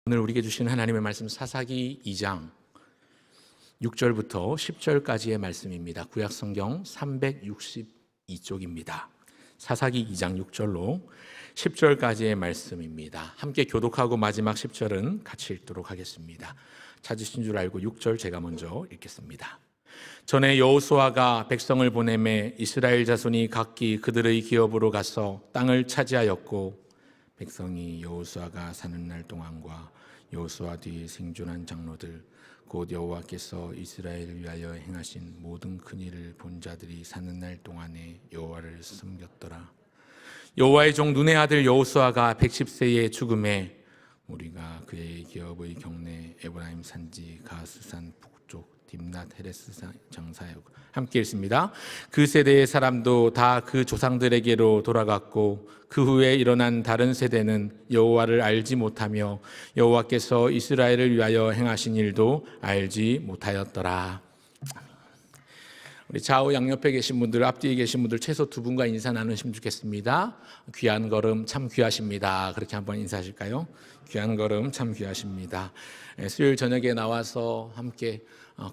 오늘 우리에게 주신 하나님의 말씀 사사기 2장 6절부터 10절까지의 말씀입니다. 구약성경 362쪽입니다. 사사기 2장 6절로 10절까지의 말씀입니다. 함께 교독하고 마지막 10절은 같이 읽도록 하겠습니다. 찾으신 줄 알고 6절 제가 먼저 읽겠습니다. 전에 여호수아가 백성을 보내매 이스라엘 자손이 각기 그들의 기업으로 가서 땅을 차지하였고, 백성이 여호수아가 사는 날 동안과 여호수아 뒤에 생존한 장로들 곧 여호와께서 이스라엘을 위하여 행하신 모든 큰 일을 본 자들이 사는 날 동안에 여호와를 섬겼더라. 여호와의 종 눈의 아들 여호수아가 110세에 죽음에 우리가 그의 기업의 경내 에브라임 산지 가스산 북쪽 딥낫 헤레스 장사였고, 함께 읽습니다. 그 세대의 사람도 다 그 조상들에게로 돌아갔고, 그 후에 일어난 다른 세대는 여호와를 알지 못하며 여호와께서 이스라엘을 위하여 행하신 일도 알지 못하였더라. 우리 좌우 양옆에 계신 분들, 앞뒤에 계신 분들 최소 두 분과 인사 나누시면 좋겠습니다. 귀한 걸음 참 귀하십니다. 그렇게 한번 인사하실까요? 귀한 걸음 참 귀하십니다. 수요일 저녁에 나와서 함께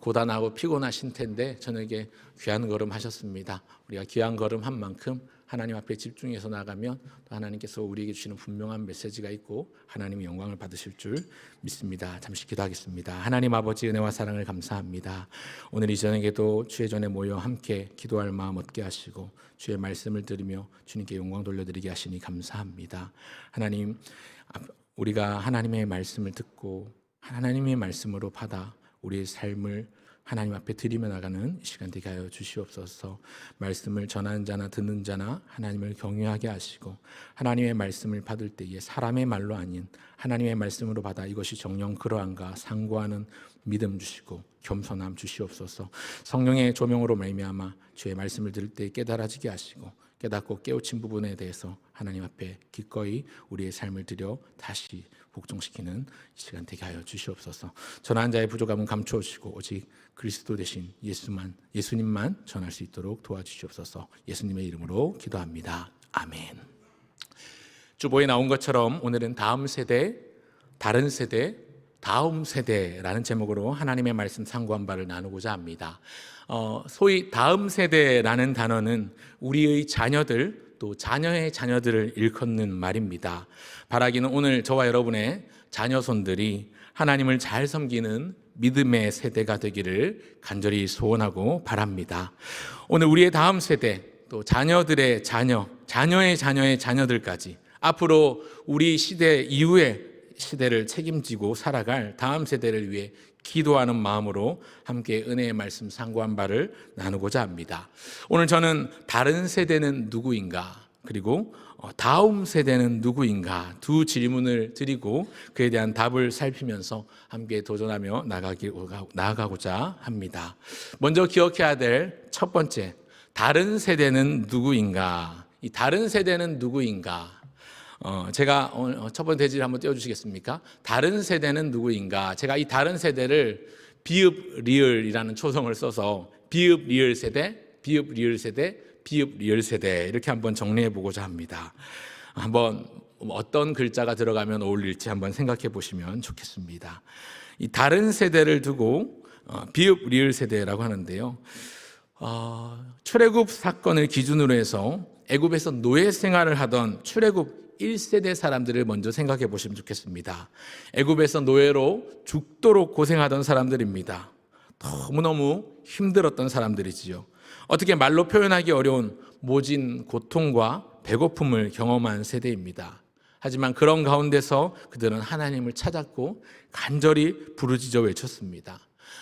고단하고 피곤하신 텐데 저녁에 귀한 걸음 하셨습니다. 우리가 귀한 걸음 한 만큼 하나님 앞에 집중해서 나가면 또 하나님께서 우리에게 주시는 분명한 메시지가 있고 하나님의 영광을 받으실 줄 믿습니다. 잠시 기도하겠습니다. 하나님 아버지, 은혜와 사랑을 감사합니다. 오늘 이 저녁에도 주의 전에 모여 함께 기도할 마음 얻게 하시고 주의 말씀을 들으며 주님께 영광 돌려드리게 하시니 감사합니다. 하나님, 우리가 하나님의 말씀을 듣고 하나님의 말씀으로 받아 우리의 삶을 하나님 앞에 드리며 나가는 시간 되게 하여 주시옵소서. 말씀을 전하는 자나 듣는 자나 하나님을 경외하게 하시고, 하나님의 말씀을 받을 때에 사람의 말로 아닌 하나님의 말씀으로 받아 이것이 정녕 그러한가 상고하는 믿음 주시고 겸손함 주시옵소서. 성령의 조명으로 말미암아 주의 말씀을 들을 때 깨달아지게 하시고, 깨닫고 깨우친 부분에 대해서 하나님 앞에 기꺼이 우리의 삶을 들여 다시 복종시키는 이 시간 되게 하여 주시옵소서. 전하는 자의 부족함은 감추어주시고 오직 그리스도 대신 예수님만 전할 수 있도록 도와주시옵소서. 예수님의 이름으로 기도합니다. 아멘. 주보에 나온 것처럼 오늘은 다음 세대, 다른 세대, 다음 세대라는 제목으로 하나님의 말씀 상고한 바를 나누고자 합니다. 소위 다음 세대라는 단어는 우리의 자녀들 또 자녀의 자녀들을 일컫는 말입니다. 바라기는 오늘 저와 여러분의 자녀손들이 하나님을 잘 섬기는 믿음의 세대가 되기를 간절히 소원하고 바랍니다. 오늘 우리의 다음 세대 또 자녀들의 자녀, 자녀의 자녀의 자녀들까지 앞으로 우리 시대 이후의 시대를 책임지고 살아갈 다음 세대를 위해 기도하는 마음으로 함께 은혜의 말씀 상고한 바를 나누고자 합니다. 오늘 저는 다른 세대는 누구인가, 그리고 다음 세대는 누구인가 두 질문을 드리고 그에 대한 답을 살피면서 함께 도전하며 나아가고자 합니다. 먼저 기억해야 될 첫 번째, 다른 세대는 누구인가. 이 다른 세대는 누구인가. 제가 첫 번째 대지를 한번 띄워주시겠습니까? 다른 세대는 누구인가. 제가 이 다른 세대를 비읍 리을이라는 초성을 써서 비읍 리을 세대, 비읍 리을 세대, 비읍 리을 세대 이렇게 한번 정리해 보고자 합니다. 한번 어떤 글자가 들어가면 어울릴지 한번 생각해 보시면 좋겠습니다. 이 다른 세대를 두고 비읍 리을 세대라고 하는데요. 출애굽 사건을 기준으로 해서 애굽에서 노예 생활을 하던 출애굽 1세대 사람들을 먼저 생각해 보시면 좋겠습니다. 애굽에서 노예로 죽도록 고생하던 사람들입니다. 너무너무 힘들었던 사람들이지요. 어떻게 말로 표현하기 어려운 모진 고통과 배고픔을 경험한 세대입니다. 하지만 그런 가운데서 그들은 하나님을 찾았고 간절히 부르짖어 외쳤습니다.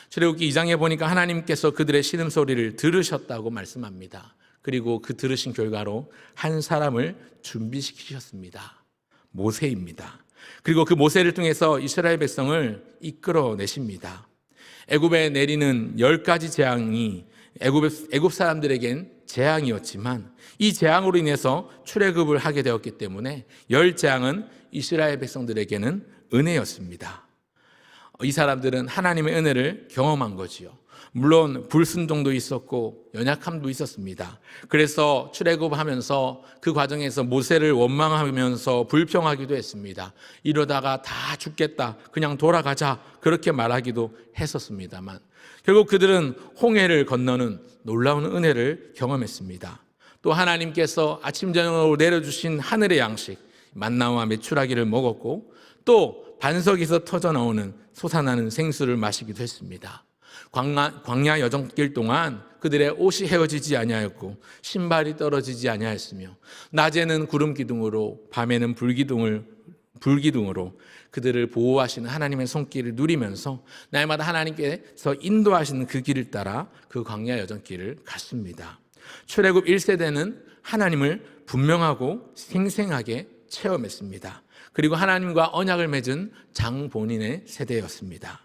출애굽기 2장에 보니까 하나님께서 그들의 신음소리를 들으셨다고 말씀합니다. 그리고 그 들으신 결과로 한 사람을 준비시키셨습니다. 모세입니다. 그리고 그 모세를 통해서 이스라엘 백성을 이끌어내십니다. 애굽에 내리는 10가지 재앙이 애굽 사람들에겐 재앙이었지만 이 재앙으로 인해서 출애굽을 하게 되었기 때문에 10재앙은 이스라엘 백성들에게는 은혜였습니다. 이 사람들은 하나님의 은혜를 경험한 거지요. 물론 불순종도 있었고 연약함도 있었습니다. 그래서 출애굽하면서 그 과정에서 모세를 원망하면서 불평하기도 했습니다. 이러다가 다 죽겠다, 그냥 돌아가자, 그렇게 말하기도 했었습니다만 결국 그들은 홍해를 건너는 놀라운 은혜를 경험했습니다. 또 하나님께서 아침 저녁으로 내려주신 하늘의 양식 만나와 메추라기를 먹었고, 또 반석에서 터져나오는 솟아나는 생수를 마시기도 했습니다. 광야 여정길 동안 그들의 옷이 헤어지지 아니하였고 신발이 떨어지지 아니하였으며, 낮에는 구름 기둥으로 밤에는 불기둥으로 그들을 보호하시는 하나님의 손길을 누리면서 날마다 하나님께서 인도하시는 그 길을 따라 그 광야 여정길을 갔습니다. 출애굽 1세대는 하나님을 분명하고 생생하게 체험했습니다. 그리고 하나님과 언약을 맺은 장본인의 세대였습니다.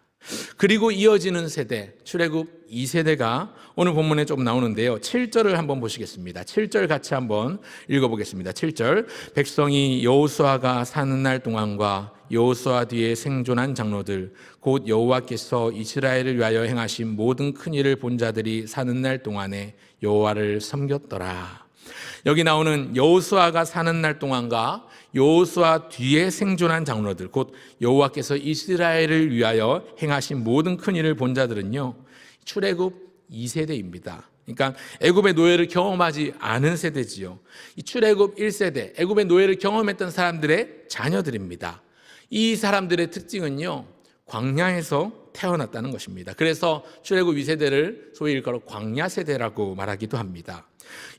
그리고 이어지는 세대, 출애굽 2세대가 오늘 본문에 좀 나오는데요. 7절을 한번 보시겠습니다. 7절 같이 한번 읽어보겠습니다. 7절, 백성이 여호수아가 사는 날 동안과 여호수아 뒤에 생존한 장로들, 곧 여호와께서 이스라엘을 위하여 행하신 모든 큰 일을 본 자들이 사는 날 동안에 여호와를 섬겼더라. 여기 나오는 여호수아가 사는 날 동안과 여호수아 뒤에 생존한 장로들, 곧 여호와께서 이스라엘을 위하여 행하신 모든 큰 일을 본 자들은요, 출애굽 2세대입니다. 그러니까 애굽의 노예를 경험하지 않은 세대지요. 이 출애굽 1세대, 애굽의 노예를 경험했던 사람들의 자녀들입니다. 이 사람들의 특징은요, 광야에서 태어났다는 것입니다. 그래서 출애굽 2세대를 소위 일컬어 광야 세대라고 말하기도 합니다.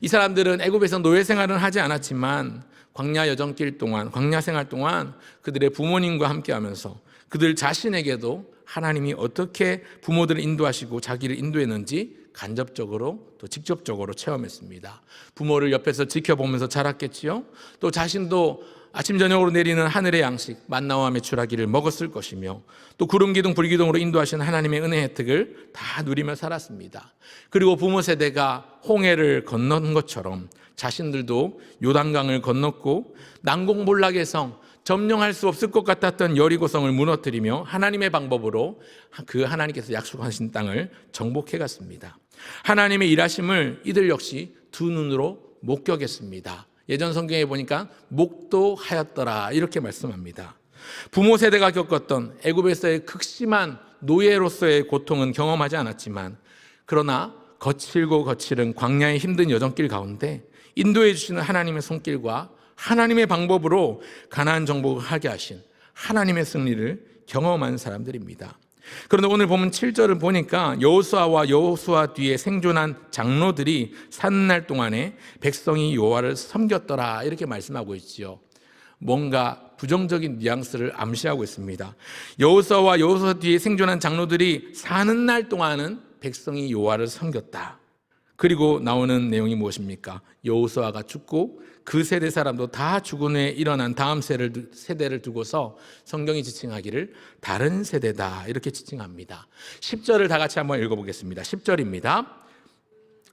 이 사람들은 애굽에서 노예 생활은 하지 않았지만 광야 여정길 동안, 광야 생활 동안 그들의 부모님과 함께하면서 그들 자신에게도 하나님이 어떻게 부모들을 인도하시고 자기를 인도했는지 간접적으로 또 직접적으로 체험했습니다. 부모를 옆에서 지켜보면서 자랐겠지요. 또 자신도 아침 저녁으로 내리는 하늘의 양식 만나와 메추라기를 먹었을 것이며, 또 구름 기둥 불기둥으로 인도하시는 하나님의 은혜 혜택을 다 누리며 살았습니다. 그리고 부모 세대가 홍해를 건넌 것처럼 자신들도 요단강을 건넜고, 난공불락의 성, 점령할 수 없을 것 같았던 여리고성을 무너뜨리며 하나님의 방법으로 그 하나님께서 약속하신 땅을 정복해 갔습니다. 하나님의 일하심을 이들 역시 두 눈으로 목격했습니다. 예전 성경에 보니까 목도하였더라, 이렇게 말씀합니다. 부모 세대가 겪었던 애굽에서의 극심한 노예로서의 고통은 경험하지 않았지만, 그러나 거칠고 거칠은 광야의 힘든 여정길 가운데 인도해 주시는 하나님의 손길과 하나님의 방법으로 가나안 정복을 하게 하신 하나님의 승리를 경험한 사람들입니다. 그런데 오늘 보면 7절을 보니까 여호수아와 여호수아 뒤에 생존한 장로들이 사는 날 동안에 백성이 여호와를 섬겼더라, 이렇게 말씀하고 있지요. 뭔가 부정적인 뉘앙스를 암시하고 있습니다. 여호수아와 여호수아 뒤에 생존한 장로들이 사는 날 동안은 백성이 여호와를 섬겼다. 그리고 나오는 내용이 무엇입니까? 여호수아가 죽고 그 세대 사람도 다 죽은 후에 일어난 다음 세대를 두고서 성경이 지칭하기를 다른 세대다, 이렇게 지칭합니다. 10절을 다 같이 한번 읽어보겠습니다. 10절입니다.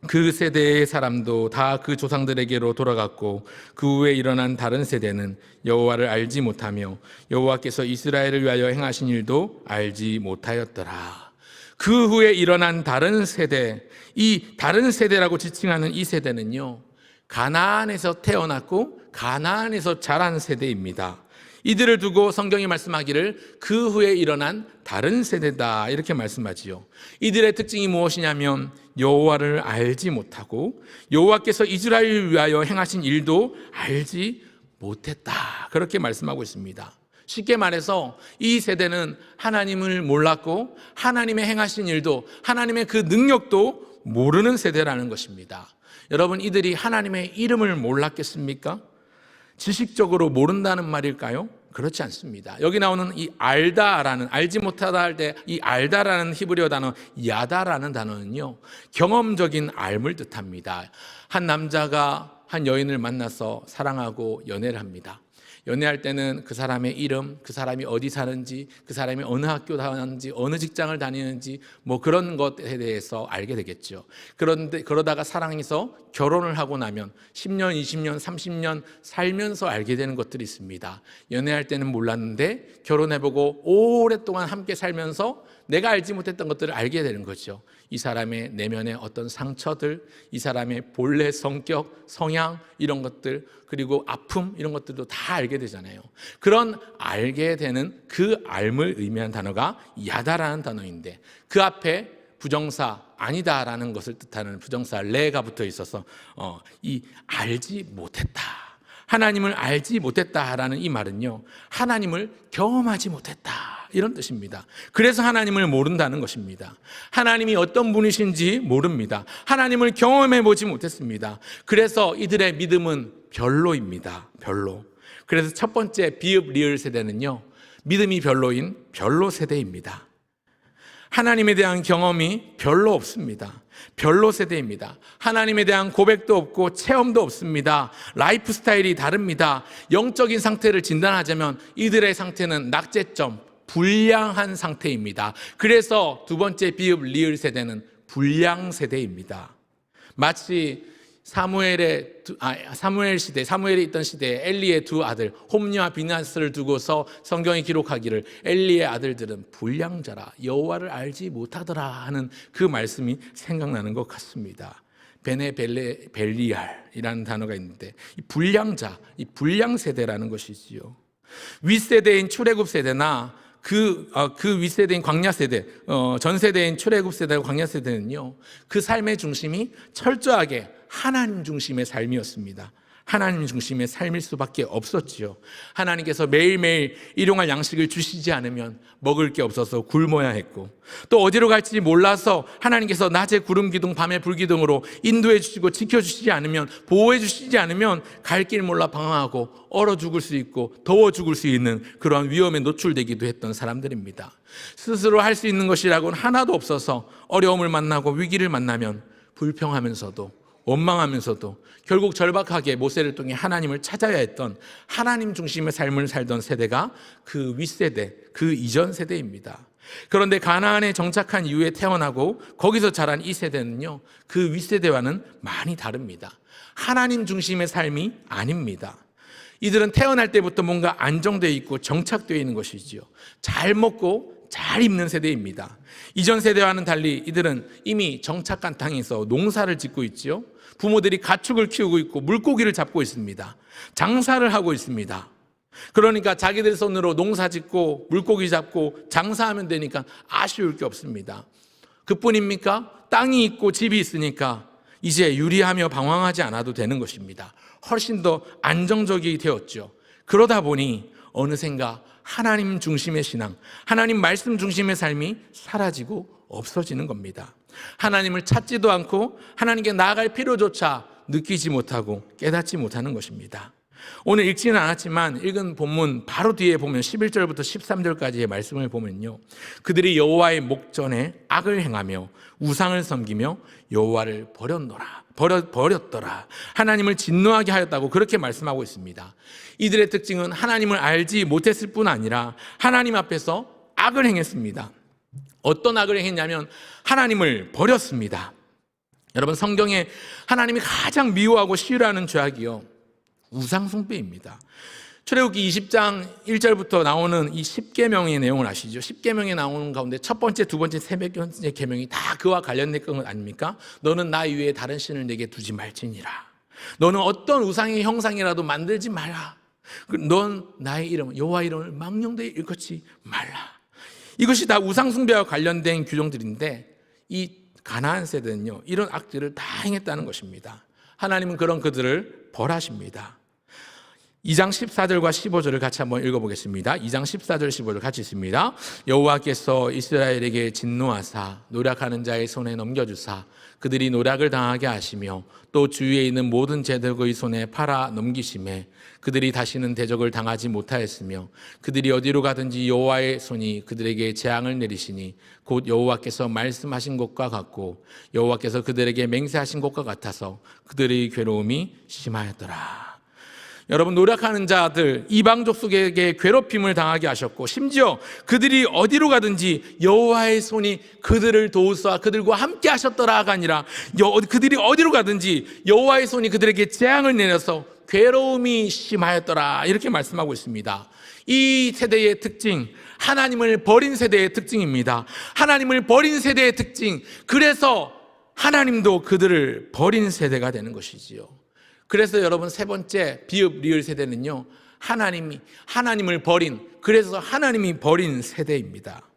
그 세대의 사람도 다 그 조상들에게로 돌아갔고 그 후에 일어난 다른 세대는 여호와를 알지 못하며 여호와께서 이스라엘을 위하여 행하신 일도 알지 못하였더라. 그 후에 일어난 다른 세대, 이 다른 세대라고 지칭하는 이 세대는요, 가나안에서 태어났고 가나안에서 자란 세대입니다. 이들을 두고 성경이 말씀하기를 그 후에 일어난 다른 세대다, 이렇게 말씀하지요. 이들의 특징이 무엇이냐면 여호와를 알지 못하고 여호와께서 이스라엘을 위하여 행하신 일도 알지 못했다, 그렇게 말씀하고 있습니다. 쉽게 말해서 이 세대는 하나님을 몰랐고 하나님의 행하신 일도, 하나님의 그 능력도 모르는 세대라는 것입니다. 여러분, 이들이 하나님의 이름을 몰랐겠습니까? 지식적으로 모른다는 말일까요? 그렇지 않습니다. 여기 나오는 이 알다라는, 알지 못하다 할 때 이 알다라는 히브리어 단어 야다라는 단어는요, 경험적인 알을 뜻합니다. 한 남자가 한 여인을 만나서 사랑하고 연애를 합니다. 연애할 때는 그 사람의 이름, 그 사람이 어디 사는지, 그 사람이 어느 학교 다니는지, 어느 직장을 다니는지 뭐 그런 것에 대해서 알게 되겠죠. 그런데 그러다가 사랑해서 결혼을 하고 나면 10년, 20년, 30년 살면서 알게 되는 것들이 있습니다. 연애할 때는 몰랐는데 결혼해보고 오랫동안 함께 살면서 내가 알지 못했던 것들을 알게 되는 거죠. 이 사람의 내면의 어떤 상처들, 이 사람의 본래 성격, 성향 이런 것들, 그리고 아픔 이런 것들도 다 알게 되잖아요. 그런 알게 되는 그 알을 의미한 단어가 야다라는 단어인데, 그 앞에 부정사 아니다라는 것을 뜻하는 부정사 레가 붙어 있어서 이 알지 못했다, 하나님을 알지 못했다라는 이 말은요, 하나님을 경험하지 못했다 이런 뜻입니다. 그래서 하나님을 모른다는 것입니다. 하나님이 어떤 분이신지 모릅니다. 하나님을 경험해 보지 못했습니다. 그래서 이들의 믿음은 별로입니다. 별로. 그래서 첫 번째 비읍 리을 세대는요, 믿음이 별로인 별로 세대입니다. 하나님에 대한 경험이 별로 없습니다. 별로 세대입니다. 하나님에 대한 고백도 없고 체험도 없습니다. 라이프 스타일이 다릅니다. 영적인 상태를 진단하자면 이들의 상태는 낙제점, 불량한 상태입니다. 그래서 두 번째 비읍 리을 세대는 불량 세대입니다. 마치 사무엘이 있던 시대에 엘리의 두 아들 홈리와 비나스를 두고서 성경이 기록하기를 엘리의 아들들은 불량자라, 여호와를 알지 못하더라 하는 그 말씀이 생각나는 것 같습니다. 베네벨리알이라는 단어가 있는데, 이 불량자, 이 불량 세대라는 것이지요. 윗세대인 출애굽 세대나 그 윗세대인 광야 세대, 전 세대인 출애굽 세대와 광야 세대는요, 그 삶의 중심이 철저하게 하나님 중심의 삶이었습니다. 하나님 중심의 삶일 수밖에 없었지요. 하나님께서 매일매일 일용할 양식을 주시지 않으면 먹을 게 없어서 굶어야 했고, 또 어디로 갈지 몰라서 하나님께서 낮에 구름 기둥 밤에 불 기둥으로 인도해 주시고 지켜주시지 않으면, 보호해 주시지 않으면 갈 길 몰라 방황하고 얼어 죽을 수 있고 더워 죽을 수 있는 그러한 위험에 노출되기도 했던 사람들입니다. 스스로 할 수 있는 것이라고는 하나도 없어서 어려움을 만나고 위기를 만나면 불평하면서도 원망하면서도 결국 절박하게 모세를 통해 하나님을 찾아야 했던 하나님 중심의 삶을 살던 세대가 그 윗세대, 그 이전 세대입니다. 그런데 가나안에 정착한 이후에 태어나고 거기서 자란 이 세대는요, 그 윗세대와는 많이 다릅니다. 하나님 중심의 삶이 아닙니다. 이들은 태어날 때부터 뭔가 안정되어 있고 정착되어 있는 것이지요. 잘 먹고 잘 입는 세대입니다. 이전 세대와는 달리 이들은 이미 정착한 땅에서 농사를 짓고 있지요. 부모들이 가축을 키우고 있고 물고기를 잡고 있습니다. 장사를 하고 있습니다. 그러니까 자기들 손으로 농사 짓고 물고기 잡고 장사하면 되니까 아쉬울 게 없습니다. 그뿐입니까? 땅이 있고 집이 있으니까 이제 유리하며 방황하지 않아도 되는 것입니다. 훨씬 더 안정적이 되었죠. 그러다 보니 어느샌가 하나님 중심의 신앙, 하나님 말씀 중심의 삶이 사라지고 없어지는 겁니다. 하나님을 찾지도 않고 하나님께 나아갈 필요조차 느끼지 못하고 깨닫지 못하는 것입니다. 오늘 읽지는 않았지만 읽은 본문 바로 뒤에 보면 11절부터 13절까지의 말씀을 보면요, 그들이 여호와의 목전에 악을 행하며 우상을 섬기며 여호와를 버렸더라, 하나님을 진노하게 하였다고 그렇게 말씀하고 있습니다. 이들의 특징은 하나님을 알지 못했을 뿐 아니라 하나님 앞에서 악을 행했습니다. 어떤 악을 행했냐면 하나님을 버렸습니다. 여러분, 성경에 하나님이 가장 미워하고 싫어하는 죄악이요, 우상 숭배입니다. 출애굽기 20장 1절부터 나오는 이 10계명의 내용을 아시죠? 10계명에 나오는 가운데 첫 번째, 두 번째, 세 번째 계명이 다 그와 관련된 것 아닙니까? 너는 나 이외에 다른 신을 내게 두지 말지니라. 너는 어떤 우상의 형상이라도 만들지 마라. 넌 나의 이름, 여호와 이름을 망령되이 일컫지 말라. 이것이 다 우상 숭배와 관련된 규정들인데, 이 가나안 세대는요, 이런 악들을 다 행했다는 것입니다. 하나님은 그런 그들을 벌하십니다. 2장 14절과 15절을 같이 한번 읽어보겠습니다. 2장 14절 15절 같이 있습니다. 여호와께서 이스라엘에게 진노하사 노략하는 자의 손에 넘겨주사 그들이 노략을 당하게 하시며 또 주위에 있는 모든 제독의 손에 팔아 넘기심에 그들이 다시는 대적을 당하지 못하였으며 그들이 어디로 가든지 여호와의 손이 그들에게 재앙을 내리시니 곧 여호와께서 말씀하신 것과 같고 여호와께서 그들에게 맹세하신 것과 같아서 그들의 괴로움이 심하였더라. 여러분, 노력하는 자들 이방 족속에게 괴롭힘을 당하게 하셨고, 심지어 그들이 어디로 가든지 여호와의 손이 그들을 도우사 그들과 함께 하셨더라가 아니라 그들이 어디로 가든지 여호와의 손이 그들에게 재앙을 내려서 괴로움이 심하였더라, 이렇게 말씀하고 있습니다. 이 세대의 특징, 하나님을 버린 세대의 특징입니다. 하나님을 버린 세대의 특징, 그래서 하나님도 그들을 버린 세대가 되는 것이지요. 그래서 여러분, 세 번째 비읍 리을 세대는요, 하나님을 버린, 그래서 하나님이 버린 세대입니다.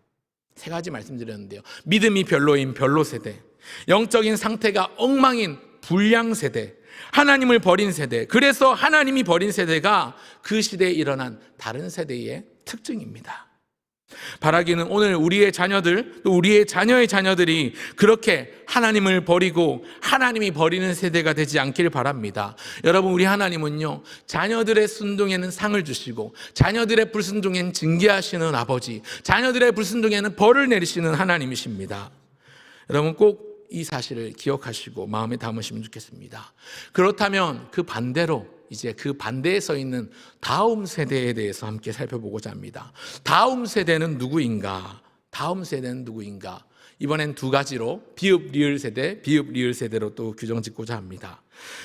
세 가지 말씀드렸는데요. 믿음이 별로인 별로 세대, 영적인 상태가 엉망인 불량 세대, 하나님을 버린 세대, 그래서 하나님이 버린 세대가 그 시대에 일어난 다른 세대의 특징입니다. 바라기는 오늘 우리의 자녀들, 또 우리의 자녀의 자녀들이 그렇게 하나님을 버리고 하나님이 버리는 세대가 되지 않기를 바랍니다. 여러분, 우리 하나님은요, 자녀들의 순종에는 상을 주시고 자녀들의 불순종에는 징계하시는 아버지, 자녀들의 불순종에는 벌을 내리시는 하나님이십니다. 여러분, 꼭 이 사실을 기억하시고 마음에 담으시면 좋겠습니다. 그렇다면 그 반대로 이제 그 반대에 서 있는 다음 세대에 대해서 함께 살펴보고자 합니다. 다음 세대는 누구인가? 다음 세대는 누구인가? 이번엔 두 가지로 비읍 리을 세대, 비읍 리을 세대로 또 규정 짓고자 합니다.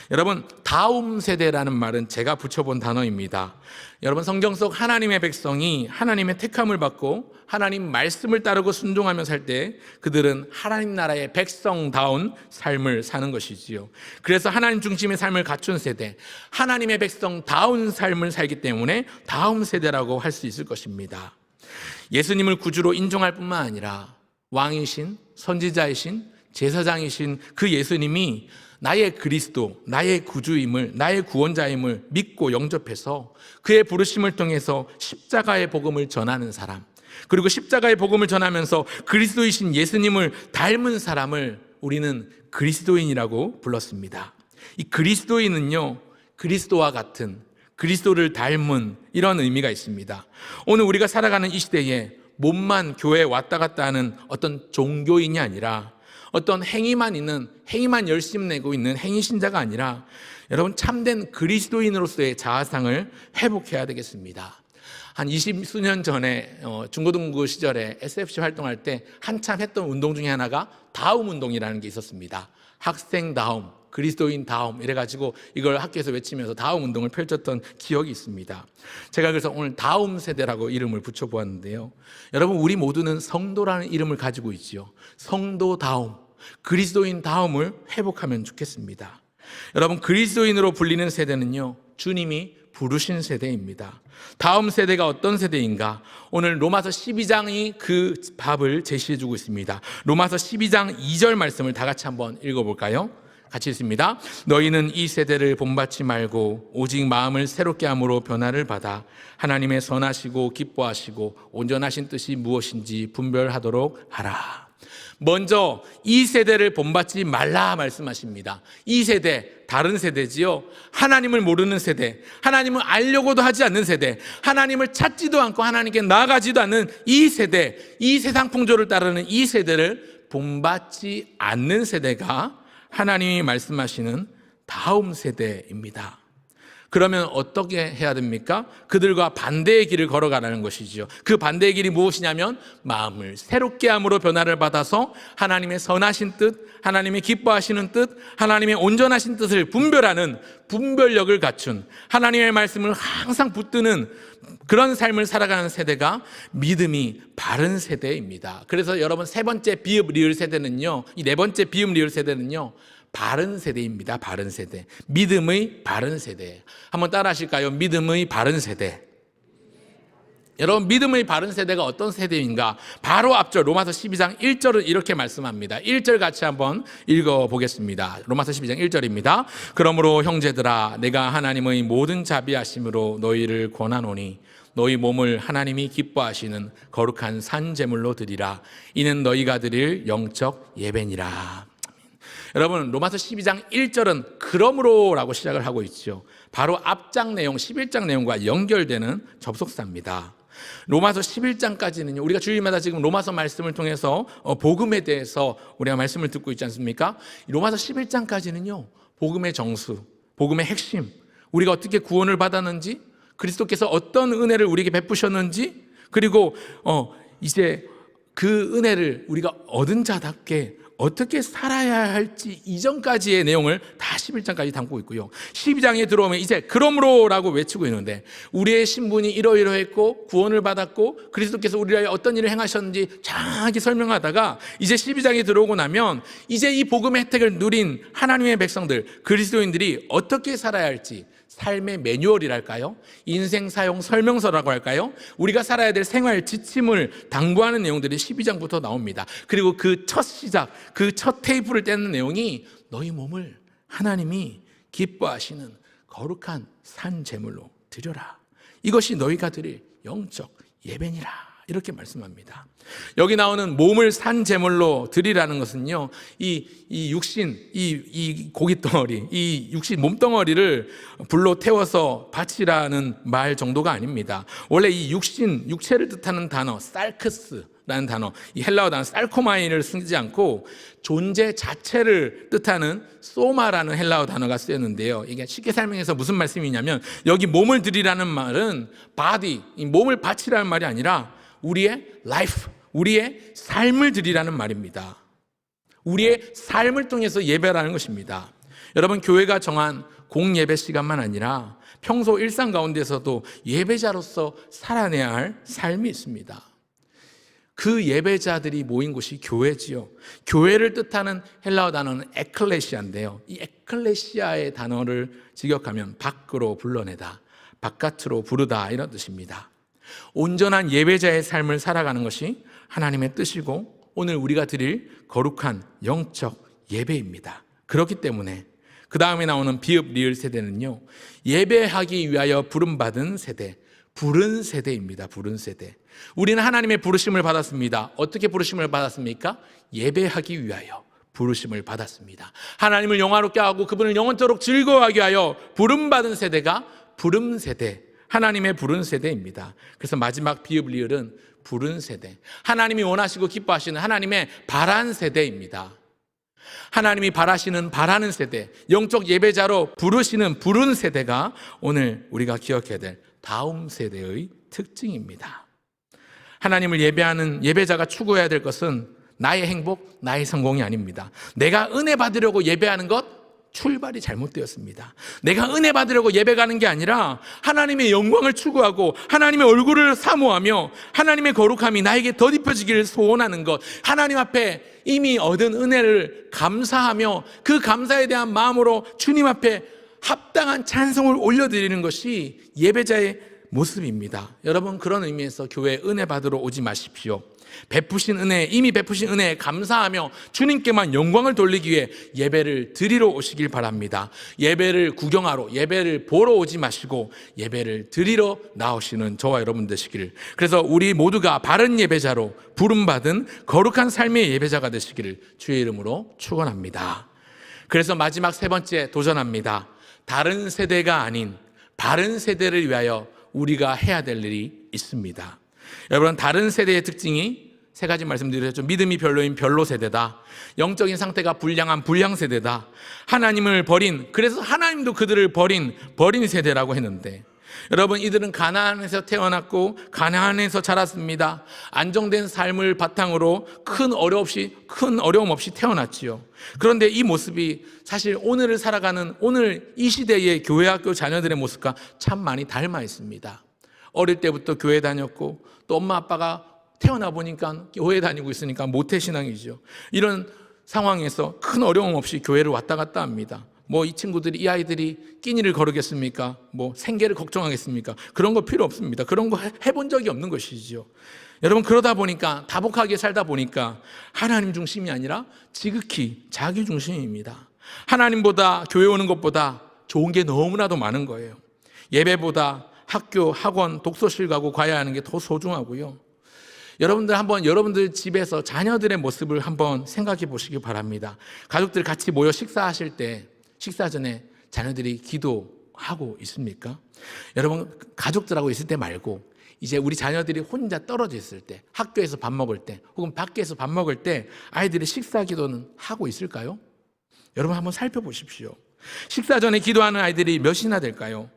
여러분, 다음 세대라는 말은 제가 붙여본 단어입니다. 여러분, 성경 속 하나님의 백성이 하나님의 택함을 받고 하나님 말씀을 따르고 순종하며 살 때 그들은 하나님 나라의 백성다운 삶을 사는 것이지요. 그래서 하나님 중심의 삶을 갖춘 세대, 하나님의 백성다운 삶을 살기 때문에 다음 세대라고 할 수 있을 것입니다. 예수님을 구주로 인정할 뿐만 아니라 왕이신, 선지자이신, 제사장이신 그 예수님이 나의 그리스도, 나의 구주임을, 나의 구원자임을 믿고 영접해서 그의 부르심을 통해서 십자가의 복음을 전하는 사람, 그리고 십자가의 복음을 전하면서 그리스도이신 예수님을 닮은 사람을 우리는 그리스도인이라고 불렀습니다. 이 그리스도인은요, 그리스도와 같은, 그리스도를 닮은 이런 의미가 있습니다. 오늘 우리가 살아가는 이 시대에 몸만 교회에 왔다 갔다 하는 어떤 종교인이 아니라, 어떤 행위만 열심 내고 있는 행위신자가 아니라, 여러분, 참된 그리스도인으로서의 자아상을 회복해야 되겠습니다. 한 20수년 전에 중고등부 시절에 SFC 활동할 때 한참 했던 운동 중에 하나가 다음 운동이라는 게 있었습니다. 학생 다움, 그리스도인 다움, 이래가지고 이걸 학교에서 외치면서 다음 운동을 펼쳤던 기억이 있습니다. 제가 그래서 오늘 다음 세대라고 이름을 붙여보았는데요. 여러분, 우리 모두는 성도라는 이름을 가지고 있지요. 성도다움, 그리스도인 다움을 회복하면 좋겠습니다. 여러분, 그리스도인으로 불리는 세대는요, 주님이 부르신 세대입니다. 다음 세대가 어떤 세대인가? 오늘 로마서 12장이 그 답을 제시해주고 있습니다. 로마서 12장 2절 말씀을 다 같이 한번 읽어볼까요? 같이 읽습니다. 너희는 이 세대를 본받지 말고 오직 마음을 새롭게 함으로 변화를 받아 하나님의 선하시고 기뻐하시고 온전하신 뜻이 무엇인지 분별하도록 하라. 먼저 이 세대를 본받지 말라 말씀하십니다. 이 세대, 다른 세대지요. 하나님을 모르는 세대, 하나님을 알려고도 하지 않는 세대, 하나님을 찾지도 않고 하나님께 나아가지도 않는 이 세대, 이 세상 풍조를 따르는 이 세대를 본받지 않는 세대가 하나님이 말씀하시는 다음 세대입니다. 그러면 어떻게 해야 됩니까? 그들과 반대의 길을 걸어가라는 것이지요. 그 반대의 길이 무엇이냐면 마음을 새롭게 함으로 변화를 받아서 하나님의 선하신 뜻, 하나님의 기뻐하시는 뜻, 하나님의 온전하신 뜻을 분별하는 분별력을 갖춘, 하나님의 말씀을 항상 붙드는 그런 삶을 살아가는 세대가 믿음이 바른 세대입니다. 그래서 여러분, 세 번째 비읍 리을 세대는요, 이 네 번째 비읍 리을 세대는요, 바른 세대입니다. 바른 세대, 믿음의 바른 세대. 한번 따라 하실까요? 믿음의 바른 세대. 여러분, 믿음의 바른 세대가 어떤 세대인가? 바로 앞절 로마서 12장 1절은 이렇게 말씀합니다. 1절 같이 한번 읽어보겠습니다. 로마서 12장 1절입니다. 그러므로 형제들아, 내가 하나님의 모든 자비하심으로 너희를 권하노니 너희 몸을 하나님이 기뻐하시는 거룩한 산 제물로 드리라. 이는 너희가 드릴 영적 예배니라. 여러분, 로마서 12장 1절은 그러므로라고 시작을 하고 있죠. 바로 앞장 내용, 11장 내용과 연결되는 접속사입니다. 로마서 11장까지는요, 우리가 주일마다 지금 로마서 말씀을 통해서 복음에 대해서 우리가 말씀을 듣고 있지 않습니까? 로마서 11장까지는요, 복음의 정수, 복음의 핵심, 우리가 어떻게 구원을 받았는지, 그리스도께서 어떤 은혜를 우리에게 베푸셨는지, 그리고 이제 그 은혜를 우리가 얻은 자답게 어떻게 살아야 할지 이전까지의 내용을 다 11장까지 담고 있고요. 12장에 들어오면 이제 그러므로라고 외치고 있는데, 우리의 신분이 이러이러했고 구원을 받았고 그리스도께서 우리를 위하여 어떤 일을 행하셨는지 장하게 설명하다가 이제 12장에 들어오고 나면 이제 이 복음의 혜택을 누린 하나님의 백성들, 그리스도인들이 어떻게 살아야 할지, 삶의 매뉴얼이랄까요? 인생 사용 설명서라고 할까요? 우리가 살아야 될 생활 지침을 당부하는 내용들이 12장부터 나옵니다. 그리고 그 첫 시작, 그 첫 테이프를 떼는 내용이 너희 몸을 하나님이 기뻐하시는 거룩한 산 제물로 드려라. 이것이 너희가 드릴 영적 예배니라. 이렇게 말씀합니다. 여기 나오는 몸을 산 제물로 드리라는 것은요, 이 육신, 이 고깃덩어리, 이 육신 몸덩어리를 불로 태워서 바치라는 말 정도가 아닙니다. 원래 이 육신, 육체를 뜻하는 단어, 살크스라는 단어, 이 헬라어 단어 살코마인을 쓰지 않고 존재 자체를 뜻하는 소마라는 헬라어 단어가 쓰였는데요. 이게 쉽게 설명해서 무슨 말씀이냐면, 여기 몸을 드리라는 말은 body, 이 몸을 바치라는 말이 아니라 우리의 life, 우리의 삶을 드리라는 말입니다. 우리의 삶을 통해서 예배라는 것입니다. 여러분, 교회가 정한 공예배 시간만 아니라 평소 일상 가운데서도 예배자로서 살아내야 할 삶이 있습니다. 그 예배자들이 모인 곳이 교회지요. 교회를 뜻하는 헬라어 단어는 에클레시아인데요. 이 에클레시아의 단어를 직역하면 밖으로 불러내다, 바깥으로 부르다, 이런 뜻입니다. 온전한 예배자의 삶을 살아가는 것이 하나님의 뜻이고 오늘 우리가 드릴 거룩한 영적 예배입니다. 그렇기 때문에 그 다음에 나오는 비읍 리을 세대는요, 예배하기 위하여 부름받은 세대, 부른 세대입니다. 부른 세대. 우리는 하나님의 부르심을 받았습니다. 어떻게 부르심을 받았습니까? 예배하기 위하여 부르심을 받았습니다. 하나님을 영화롭게 하고 그분을 영원토록 즐거워하게 하여 부름받은 세대가 부름 세대, 하나님의 부른 세대입니다. 그래서 마지막 비읍 리을은 부른 세대, 하나님이 원하시고 기뻐하시는 하나님의 바란 세대입니다. 하나님이 바라시는 바라는 세대, 영적 예배자로 부르시는 부른 세대가 오늘 우리가 기억해야 될 다음 세대의 특징입니다. 하나님을 예배하는 예배자가 추구해야 될 것은 나의 행복, 나의 성공이 아닙니다. 내가 은혜 받으려고 예배하는 것, 출발이 잘못되었습니다. 내가 은혜 받으려고 예배 가는 게 아니라 하나님의 영광을 추구하고 하나님의 얼굴을 사모하며 하나님의 거룩함이 나에게 덧입혀지기를 소원하는 것, 하나님 앞에 이미 얻은 은혜를 감사하며 그 감사에 대한 마음으로 주님 앞에 합당한 찬송을 올려드리는 것이 예배자의 모습입니다. 여러분, 그런 의미에서 교회에 은혜 받으러 오지 마십시오. 베푸신 은혜, 이미 베푸신 은혜에 감사하며 주님께만 영광을 돌리기 위해 예배를 드리러 오시길 바랍니다. 예배를 구경하러, 예배를 보러 오지 마시고 예배를 드리러 나오시는 저와 여러분 되시기를, 그래서 우리 모두가 바른 예배자로 부름받은 거룩한 삶의 예배자가 되시기를 주의 이름으로 축원합니다. 그래서 마지막 세 번째 도전합니다. 다른 세대가 아닌 바른 세대를 위하여 우리가 해야 될 일이 있습니다. 여러분, 다른 세대의 특징이 세 가지 말씀드렸죠. 믿음이 별로인 별로 세대다, 영적인 상태가 불량한 불량 세대다, 하나님을 버린, 그래서 하나님도 그들을 버린 세대라고 했는데, 여러분, 이들은 가나안에서 태어났고 가나안에서 자랐습니다. 안정된 삶을 바탕으로 큰 어려움 없이 태어났지요. 그런데 이 모습이 사실 오늘을 살아가는 오늘 이 시대의 교회학교 자녀들의 모습과 참 많이 닮아 있습니다. 어릴 때부터 교회 다녔고 또 엄마 아빠가 태어나 보니까 교회 다니고 있으니까 모태신앙이죠. 이런 상황에서 큰 어려움 없이 교회를 왔다 갔다 합니다. 뭐 이 친구들이, 이 아이들이 끼니를 거르겠습니까? 뭐 생계를 걱정하겠습니까? 그런 거 필요 없습니다. 그런 거 해본 적이 없는 것이죠. 여러분, 그러다 보니까 다복하게 살다 보니까 하나님 중심이 아니라 지극히 자기 중심입니다. 하나님보다 교회 오는 것보다 좋은 게 너무나도 많은 거예요. 예배보다 학교, 학원, 독서실 가고 가야 하는 게 더 소중하고요. 여러분들 한번 여러분들 집에서 자녀들의 모습을 한번 생각해 보시기 바랍니다. 가족들 같이 모여 식사하실 때 식사 전에 자녀들이 기도하고 있습니까? 여러분, 가족들하고 있을 때 말고 이제 우리 자녀들이 혼자 떨어져 있을 때, 학교에서 밥 먹을 때 혹은 밖에서 밥 먹을 때 아이들이 식사 기도는 하고 있을까요? 여러분, 한번 살펴보십시오. 식사 전에 기도하는 아이들이 몇이나 될까요?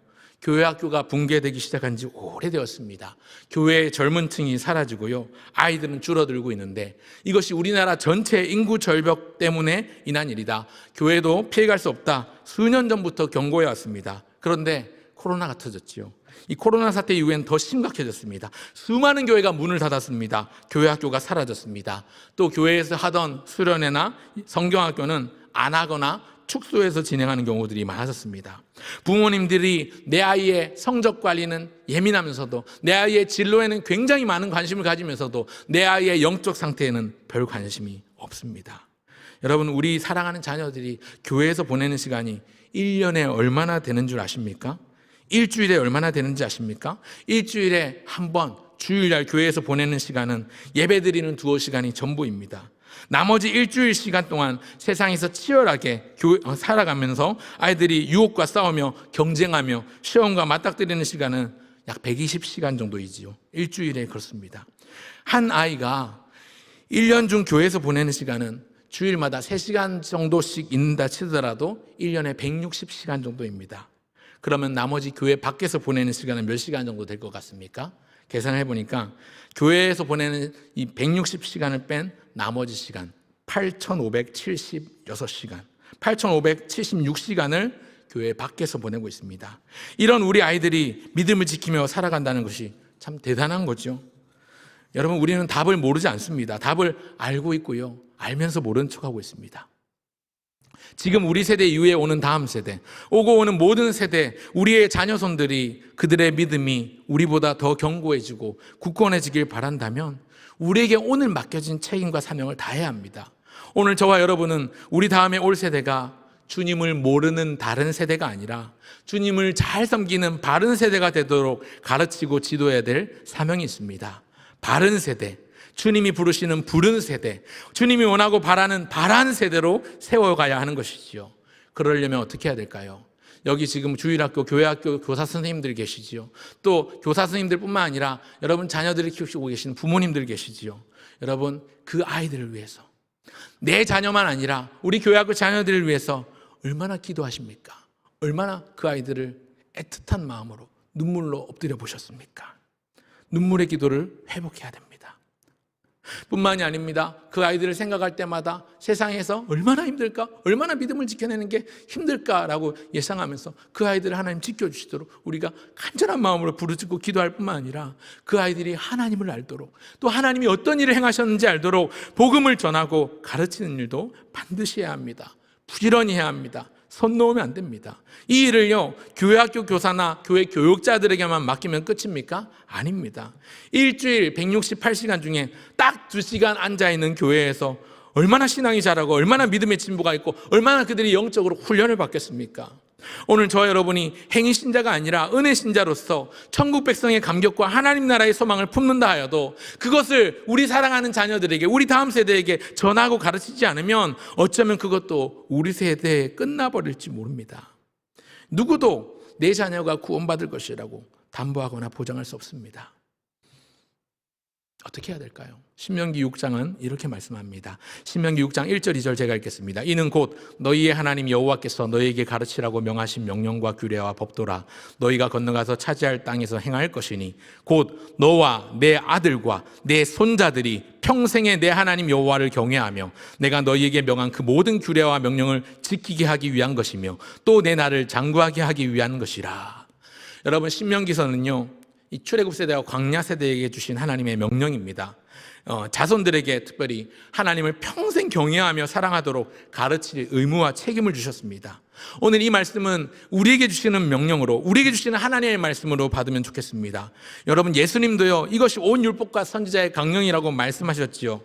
교회 학교가 붕괴되기 시작한 지 오래되었습니다. 교회의 젊은 층이 사라지고요, 아이들은 줄어들고 있는데 이것이 우리나라 전체 인구 절벽 때문에 인한 일이다. 교회도 피해갈 수 없다. 수년 전부터 경고해 왔습니다. 그런데 코로나가 터졌지요. 이 코로나 사태 이후엔 더 심각해졌습니다. 수많은 교회가 문을 닫았습니다. 교회 학교가 사라졌습니다. 또 교회에서 하던 수련회나 성경학교는 안 하거나 축소해서 진행하는 경우들이 많아졌습니다. 부모님들이 내 아이의 성적 관리는 예민하면서도, 내 아이의 진로에는 굉장히 많은 관심을 가지면서도 내 아이의 영적 상태에는 별 관심이 없습니다. 여러분, 우리 사랑하는 자녀들이 교회에서 보내는 시간이 1년에 얼마나 되는 줄 아십니까? 일주일에 얼마나 되는지 아십니까? 일주일에 한 번, 주일날 교회에서 보내는 시간은 예배드리는 두어 시간이 전부입니다. 나머지 일주일 시간 동안 세상에서 치열하게 살아가면서 아이들이 유혹과 싸우며 경쟁하며 시험과 맞닥뜨리는 시간은 약 120시간 정도이지요. 일주일에 그렇습니다. 한 아이가 1년 중 교회에서 보내는 시간은 주일마다 3시간 정도씩 있는다 치더라도 1년에 160시간 정도입니다. 그러면 나머지 교회 밖에서 보내는 시간은 몇 시간 정도 될 것 같습니까? 계산해 보니까 교회에서 보내는 이 160시간을 뺀 나머지 시간 8,576시간, 8,576시간을 교회 밖에서 보내고 있습니다. 이런 우리 아이들이 믿음을 지키며 살아간다는 것이 참 대단한 거죠. 여러분, 우리는 답을 모르지 않습니다. 답을 알고 있고요, 알면서 모른 척하고 있습니다. 지금 우리 세대 이후에 오는 다음 세대, 오고 오는 모든 세대, 우리의 자녀손들이 그들의 믿음이 우리보다 더 견고해지고 굳건해지길 바란다면 우리에게 오늘 맡겨진 책임과 사명을 다해야 합니다. 오늘 저와 여러분은 우리 다음에 올 세대가 주님을 모르는 다른 세대가 아니라 주님을 잘 섬기는 바른 세대가 되도록 가르치고 지도해야 될 사명이 있습니다. 바른 세대, 주님이 부르시는 부른 세대, 주님이 원하고 바라는 바란 세대로 세워가야 하는 것이지요. 그러려면 어떻게 해야 될까요? 여기 지금 주일학교, 교회학교 교사 선생님들 계시지요. 또 교사 선생님들뿐만 아니라 여러분 자녀들을 키우시고 계시는 부모님들 계시지요. 여러분, 그 아이들을 위해서, 내 자녀만 아니라 우리 교회학교 자녀들을 위해서 얼마나 기도하십니까? 얼마나 그 아이들을 애틋한 마음으로 눈물로 엎드려 보셨습니까? 눈물의 기도를 회복해야 됩니다. 뿐만이 아닙니다. 그 아이들을 생각할 때마다 세상에서 얼마나 힘들까, 얼마나 믿음을 지켜내는 게 힘들까라고 예상하면서 그 아이들을 하나님 지켜주시도록 우리가 간절한 마음으로 부르짖고 기도할 뿐만 아니라 그 아이들이 하나님을 알도록, 또 하나님이 어떤 일을 행하셨는지 알도록 복음을 전하고 가르치는 일도 반드시 해야 합니다. 부지런히 해야 합니다. 손 놓으면 안 됩니다. 이 일을요, 교회학교 교사나 교회 교육자들에게만 맡기면 끝입니까? 아닙니다. 일주일 168시간 중에 딱 2시간 앉아있는 교회에서 얼마나 신앙이 자라고 얼마나 믿음의 진보가 있고 얼마나 그들이 영적으로 훈련을 받겠습니까? 오늘 저와 여러분이 행위신자가 아니라 은혜신자로서 천국 백성의 감격과 하나님 나라의 소망을 품는다 하여도 그것을 우리 사랑하는 자녀들에게, 우리 다음 세대에게 전하고 가르치지 않으면 어쩌면 그것도 우리 세대에 끝나버릴지 모릅니다. 누구도 내 자녀가 구원받을 것이라고 담보하거나 보장할 수 없습니다. 어떻게 해야 될까요? 신명기 6장은 이렇게 말씀합니다. 신명기 6장 1절 2절 제가 읽겠습니다. 이는 곧 너희의 하나님 여호와께서 너희에게 가르치라고 명하신 명령과 규례와 법도라. 너희가 건너가서 차지할 땅에서 행할 것이니 곧 너와 내 아들과 내 손자들이 평생에 내 하나님 여호와를 경외하며 내가 너희에게 명한 그 모든 규례와 명령을 지키게 하기 위한 것이며 또 내 나를 장구하게 하기 위한 것이라. 여러분, 신명기서는요, 이 출애굽 세대와 광야 세대에게 주신 하나님의 명령입니다. 자손들에게 특별히 하나님을 평생 경외하며 사랑하도록 가르칠 의무와 책임을 주셨습니다. 오늘 이 말씀은 우리에게 주시는 명령으로, 우리에게 주시는 하나님의 말씀으로 받으면 좋겠습니다. 여러분, 예수님도요, 이것이 온 율법과 선지자의 강령이라고 말씀하셨지요.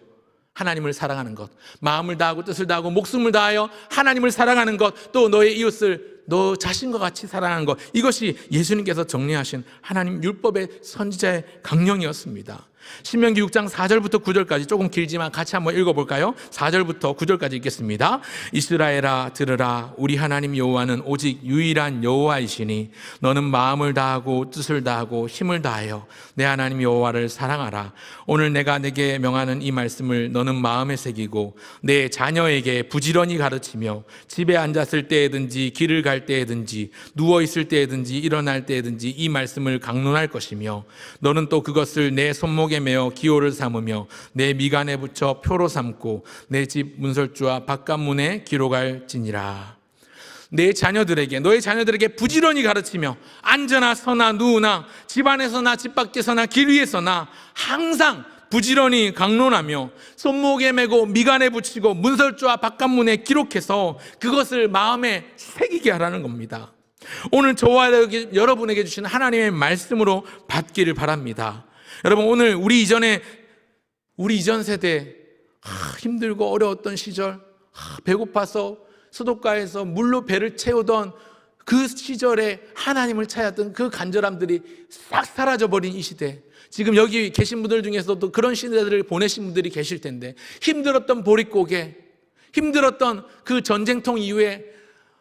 하나님을 사랑하는 것, 마음을 다하고 뜻을 다하고 목숨을 다하여 하나님을 사랑하는 것, 또 너의 이웃을 너 자신과 같이 사랑하는 것, 이것이 예수님께서 정리하신 하나님 율법의 선지자의 강령이었습니다. 신명기 6장 4절부터 9절까지 조금 길지만 같이 한번 읽어볼까요? 4절부터 9절까지 읽겠습니다. 이스라엘아 들으라. 우리 하나님 여호와는 오직 유일한 여호와이시니 너는 마음을 다하고 뜻을 다하고 힘을 다하여 내 하나님 여호와를 사랑하라. 오늘 내가 내게 명하는 이 말씀을 너는 마음에 새기고 내 자녀에게 부지런히 가르치며 집에 앉았을 때에든지 길을 갈 때에든지 누워있을 때에든지 일어날 때에든지 이 말씀을 강론할 것이며 너는 또 그것을 내 손목에 매어 기호를 삼으며 내 미간에 붙여 표로 삼고 내 집 문설주와 바깥문에 기록할지니라. 내 자녀들에게, 너의 자녀들에게 부지런히 가르치며 앉으나 서나 누우나 집 안에서나 집 밖에서나 길 위에서나 항상 부지런히 강론하며 손목에 메고 미간에 붙이고 문설주와 바깥문에 기록해서 그것을 마음에 새기게 하라는 겁니다. 오늘 저와 여러분에게 주신 하나님의 말씀으로 받기를 바랍니다. 여러분, 오늘 우리 이전 세대 힘들고 어려웠던 시절, 배고파서 수도가에서 물로 배를 채우던 그 시절에 하나님을 찾았던 그 간절함들이 싹 사라져버린 이 시대, 지금 여기 계신 분들 중에서도 그런 시대들을 보내신 분들이 계실 텐데, 힘들었던 보릿고개, 힘들었던 그 전쟁통 이후에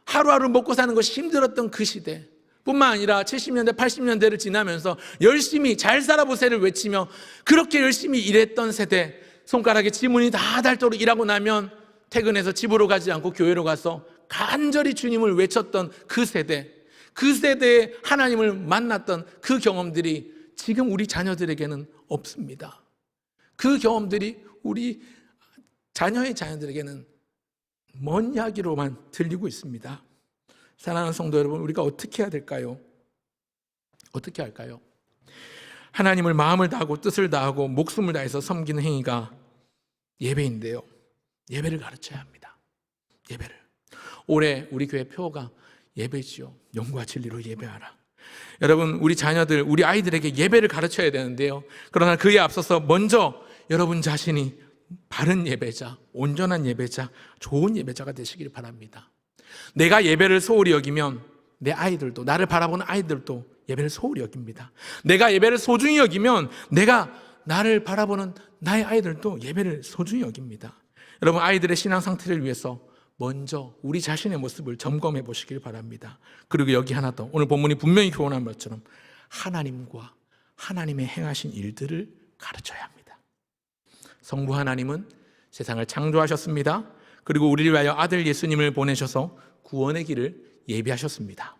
하루하루 먹고 사는 것이 힘들었던 그 시대 뿐만 아니라 70년대, 80년대를 지나면서 열심히 잘 살아보세요를 외치며 그렇게 열심히 일했던 세대, 손가락에 지문이 다 닳도록 일하고 나면 퇴근해서 집으로 가지 않고 교회로 가서 간절히 주님을 외쳤던 그 세대에 하나님을 만났던 그 경험들이 지금 우리 자녀들에게는 없습니다. 그 경험들이 우리 자녀의 자녀들에게는 먼 이야기로만 들리고 있습니다. 사랑하는 성도 여러분, 우리가 어떻게 해야 될까요? 어떻게 할까요? 하나님을 마음을 다하고 뜻을 다하고 목숨을 다해서 섬기는 행위가 예배인데요, 예배를 가르쳐야 합니다. 예배를. 올해 우리 교회 표어가 예배지요. 영과 진리로 예배하라. 여러분, 우리 자녀들, 우리 아이들에게 예배를 가르쳐야 되는데요, 그러나 그에 앞서서 먼저 여러분 자신이 바른 예배자, 온전한 예배자, 좋은 예배자가 되시길 바랍니다. 내가 예배를 소홀히 여기면 내 아이들도, 나를 바라보는 아이들도 예배를 소홀히 여깁니다. 내가 예배를 소중히 여기면 내가 나를 바라보는 나의 아이들도 예배를 소중히 여깁니다. 여러분, 아이들의 신앙 상태를 위해서 먼저 우리 자신의 모습을 점검해 보시길 바랍니다. 그리고 여기 하나 더, 오늘 본문이 분명히 교훈한 것처럼 하나님과 하나님의 행하신 일들을 가르쳐야 합니다. 성부 하나님은 세상을 창조하셨습니다. 그리고 우리를 위하여 아들 예수님을 보내셔서 구원의 길을 예비하셨습니다.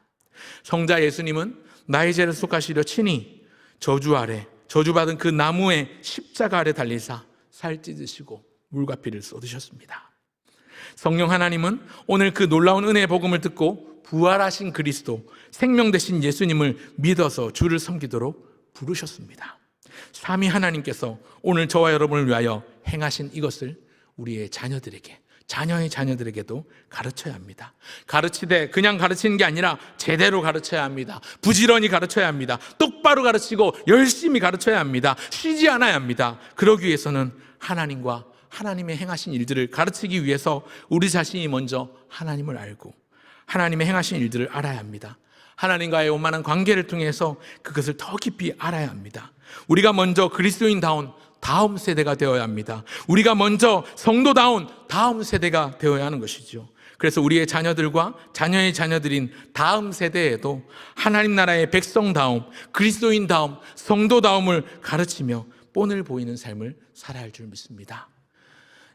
성자 예수님은 나의 죄를 속하시려 친히 저주 아래, 저주받은 그 나무의 십자가 아래 달리사 살 찢으시고 물과 피를 쏟으셨습니다. 성령 하나님은 오늘 그 놀라운 은혜의 복음을 듣고 부활하신 그리스도, 생명 되신 예수님을 믿어서 주를 섬기도록 부르셨습니다. 삼위 하나님께서 오늘 저와 여러분을 위하여 행하신 이것을 우리의 자녀들에게, 자녀의 자녀들에게도 가르쳐야 합니다. 가르치되 그냥 가르치는 게 아니라 제대로 가르쳐야 합니다. 부지런히 가르쳐야 합니다. 똑바로 가르치고 열심히 가르쳐야 합니다. 쉬지 않아야 합니다. 그러기 위해서는 하나님과 하나님의 행하신 일들을 가르치기 위해서 우리 자신이 먼저 하나님을 알고 하나님의 행하신 일들을 알아야 합니다. 하나님과의 원만한 관계를 통해서 그것을 더 깊이 알아야 합니다. 우리가 먼저 그리스도인다운 다음 세대가 되어야 합니다. 우리가 먼저 성도다운 다음 세대가 되어야 하는 것이죠. 그래서 우리의 자녀들과 자녀의 자녀들인 다음 세대에도 하나님 나라의 백성다움, 그리스도인다움, 성도다움을 가르치며 본을 보이는 삶을 살아야 할 줄 믿습니다.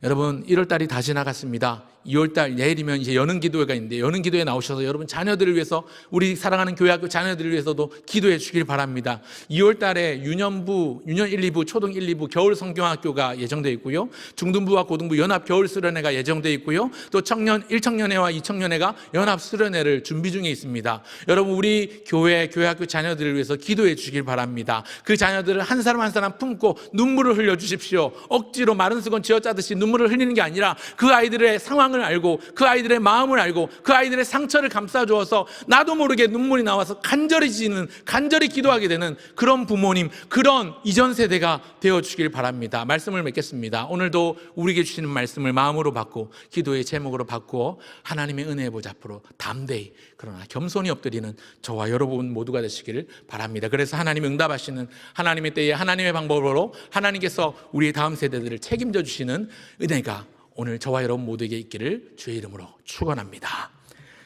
여러분, 1월달이 다 지나갔습니다. 2월달 내일이면 이제 여는 기도회가 있는데, 여는 기도회 나오셔서 여러분 자녀들을 위해서, 우리 사랑하는 교회학교 자녀들을 위해서도 기도해 주길 바랍니다. 2월달에 유년 1, 2부, 초등 1, 2부 겨울 성경학교가 예정되어 있고요, 중등부와 고등부 연합 겨울 수련회가 예정되어 있고요, 또 청년 1청년회와 2청년회가 연합 수련회를 준비 중에 있습니다. 여러분, 우리 교회학교 자녀들을 위해서 기도해 주길 바랍니다. 그 자녀들을 한 사람 한 사람 품고 눈물을 흘려 주십시오. 억지로 마른 수건 쥐어짜듯이 눈물을 흘리는 게 아니라 그 아이들의 상황을 상황을 알고 그 아이들의 마음을 알고 그 아이들의 상처를 감싸주어서 나도 모르게 눈물이 나와서 간절히 기도하게 되는 그런 부모님, 그런 이전 세대가 되어주길 바랍니다. 말씀을 맺겠습니다. 오늘도 우리에게 주시는 말씀을 마음으로 받고 기도의 제목으로 바꾸어 하나님의 은혜의 보좌 앞으로 담대히 그러나 겸손히 엎드리는 저와 여러분 모두가 되시기를 바랍니다. 그래서 하나님이 응답하시는 하나님의 때에 하나님의 방법으로 하나님께서 우리의 다음 세대들을 책임져 주시는 은혜가 오늘 저와 여러분 모두에게 있기를 주의 이름으로 축원합니다.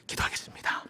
기도하겠습니다.